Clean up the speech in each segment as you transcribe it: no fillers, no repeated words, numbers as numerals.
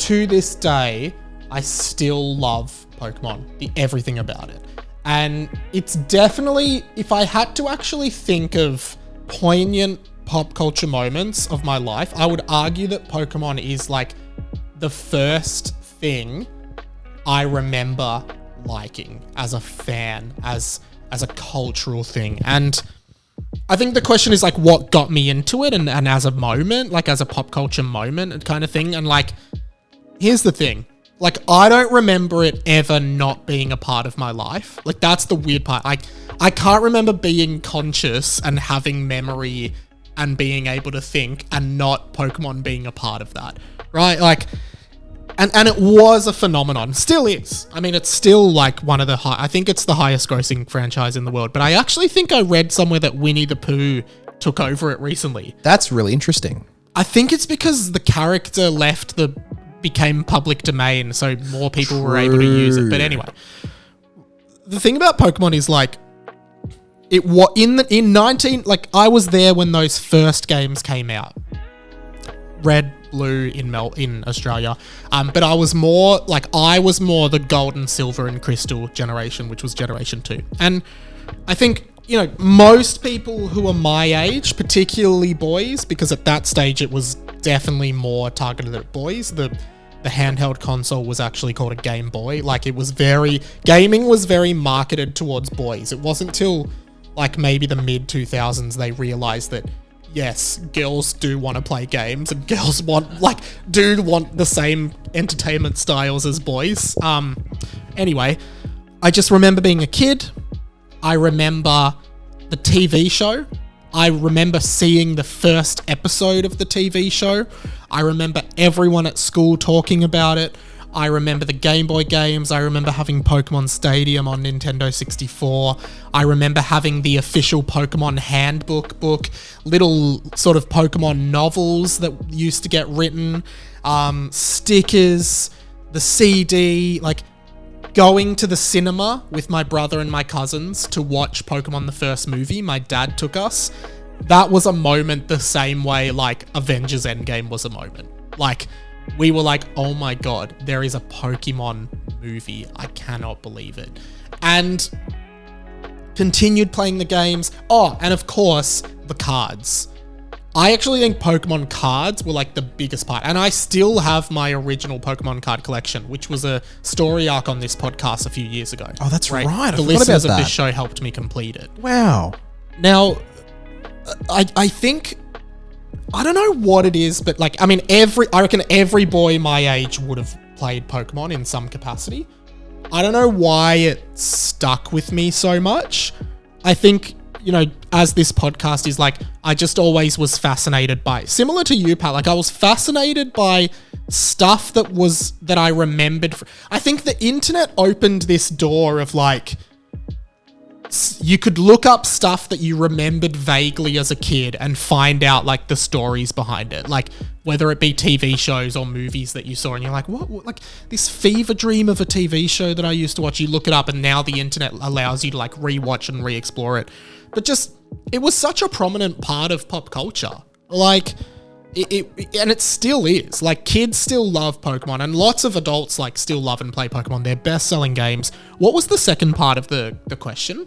to this day, I still love Pokemon, everything about it. And it's definitely, if I had to actually think of poignant pop culture moments of my life, I would argue that Pokemon is like the first thing I remember liking as a fan, as a cultural thing. And I think the question is like, what got me into it, and as a moment, like as a pop culture moment kind of thing. And like, here's the thing. Like, I don't remember it ever not being a part of my life. Like, that's the weird part. Like, I can't remember being conscious and having memory and being able to think and not Pokemon being a part of that, right? Like, and it was a phenomenon. Still is. I mean, it's still like one of the I think it's the highest grossing franchise in the world. But I actually think I read somewhere that Winnie the Pooh took over it recently. That's really interesting. I think it's because the character became public domain, so more people were able to use it. But anyway, the thing about Pokemon is like, I was there when those first games came out, Red, Blue in Australia, but I was more the Gold and Silver and Crystal generation, which was Generation 2. And I think, you know, most people who are my age, particularly boys, because at that stage it was definitely more targeted at boys. The handheld console was actually called a Game Boy. Like, gaming was very marketed towards boys. It wasn't till like maybe the mid 2000s they realized that yes, girls do want to play games, and girls want the same entertainment styles as boys. Anyway, I just remember being a kid. I remember the TV show. I remember seeing the first episode of the TV show. I remember everyone at school talking about it. I remember the Game Boy games. I remember having Pokemon Stadium on Nintendo 64. I remember having the official Pokemon handbook book, little sort of Pokemon novels that used to get written, stickers, the CD, like going to the cinema with my brother and my cousins to watch Pokemon the first movie. My dad took us. That was a moment the same way like Avengers Endgame was a moment. Like, we were like, oh my god, there is a Pokemon movie. I cannot believe it. And continued playing the games. Oh, and of course, the cards. I actually think Pokemon cards were like the biggest part. And I still have my original Pokemon card collection, which was a story arc on this podcast a few years ago. Oh, that's right. The listeners of this show helped me complete it. Wow. Now, I think, I don't know what it is, but like, I mean, I reckon every boy my age would have played Pokemon in some capacity. I don't know why it stuck with me so much. I think, you know, as this podcast is like, I just always was fascinated by, similar to you, Pat, like I was fascinated by stuff that I remembered. I think the internet opened this door of like, you could look up stuff that you remembered vaguely as a kid and find out like the stories behind it. Like whether it be TV shows or movies that you saw and you're like, what? Like this fever dream of a TV show that I used to watch, you look it up and now the internet allows you to like rewatch and re-explore it. But just, it was such a prominent part of pop culture. Like, and it still is. Like, kids still love Pokemon, and lots of adults like still love and play Pokemon. They're best-selling games. What was the second part of the question?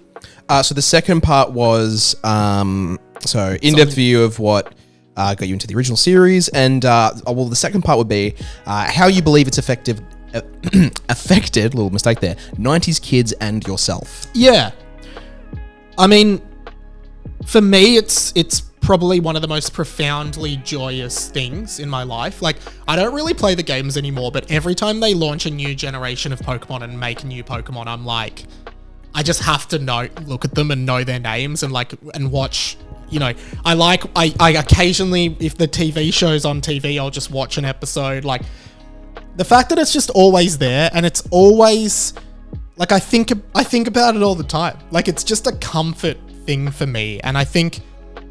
So the second part was in-depth view of what got you into the original series, and well, the second part would be how you believe it's affected. Little mistake there. 90s kids and yourself. Yeah, I mean, for me, it's probably one of the most profoundly joyous things in my life. Like, I don't really play the games anymore, but every time they launch a new generation of Pokemon and make new Pokemon, I'm like, I just have to look at them and know their names and like, and watch, you know, I occasionally, if the TV show's on TV, I'll just watch an episode. Like, the fact that it's just always there and it's always, like, I think about it all the time. Like, it's just a comfort thing for me. And I think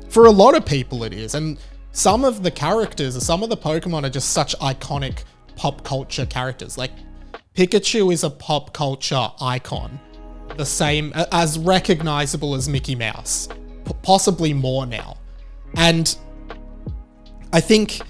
for a lot of people it is. And some of the characters, some of the Pokemon are just such iconic pop culture characters. Like, Pikachu is a pop culture icon. The same, as recognizable as Mickey Mouse. Possibly more now. And I think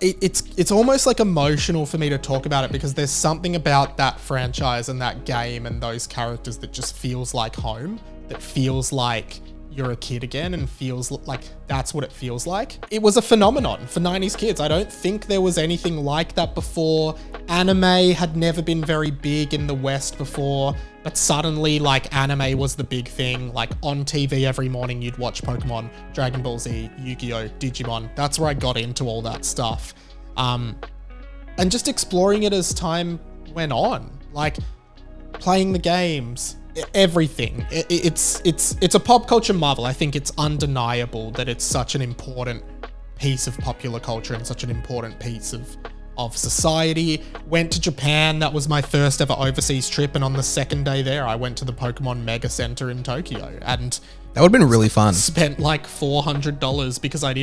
It's almost like emotional for me to talk about it because there's something about that franchise and that game and those characters that just feels like home, that feels like you're a kid again and feels like that's what it feels like. It was a phenomenon for 90s kids. I don't think there was anything like that before. Anime had never been very big in the West before, but suddenly like anime was the big thing. Like on TV every morning you'd watch Pokemon, Dragon Ball Z, Yu-Gi-Oh, Digimon. That's where I got into all that stuff. And just exploring it as time went on, like playing the games, everything. It's a pop culture marvel. I think it's undeniable that it's such an important piece of popular culture and such an important piece of society. Went to Japan. That was my first ever overseas trip, and on the second day there, I went to the Pokemon Mega Center in Tokyo, and That would have been really fun. spent like $400 because I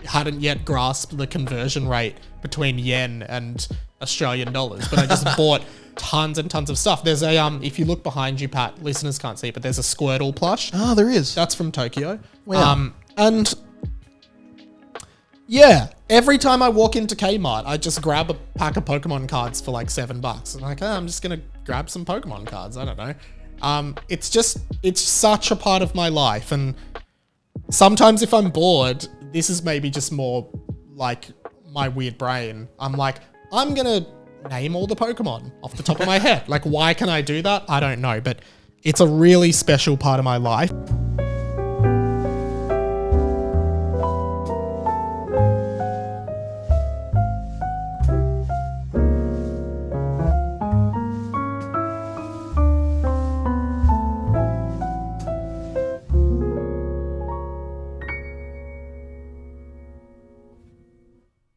hadn't yet grasped the conversion rate between yen and Australian dollars, but I just bought tons and tons of stuff. There's a if you look behind you, Pat, listeners can't see it, but there's a Squirtle plush. Oh, there is. That's from Tokyo. Wow. And yeah, every time I walk into Kmart, I just grab a pack of Pokemon cards for like $7. I'm like, I'm just gonna grab some Pokemon cards. I don't know. It's such a part of my life, and sometimes if I'm bored, this is maybe just more like my weird brain. I'm like, I'm gonna name all the Pokemon off the top of my head. Like, why can I do that? I don't know, but it's a really special part of my life.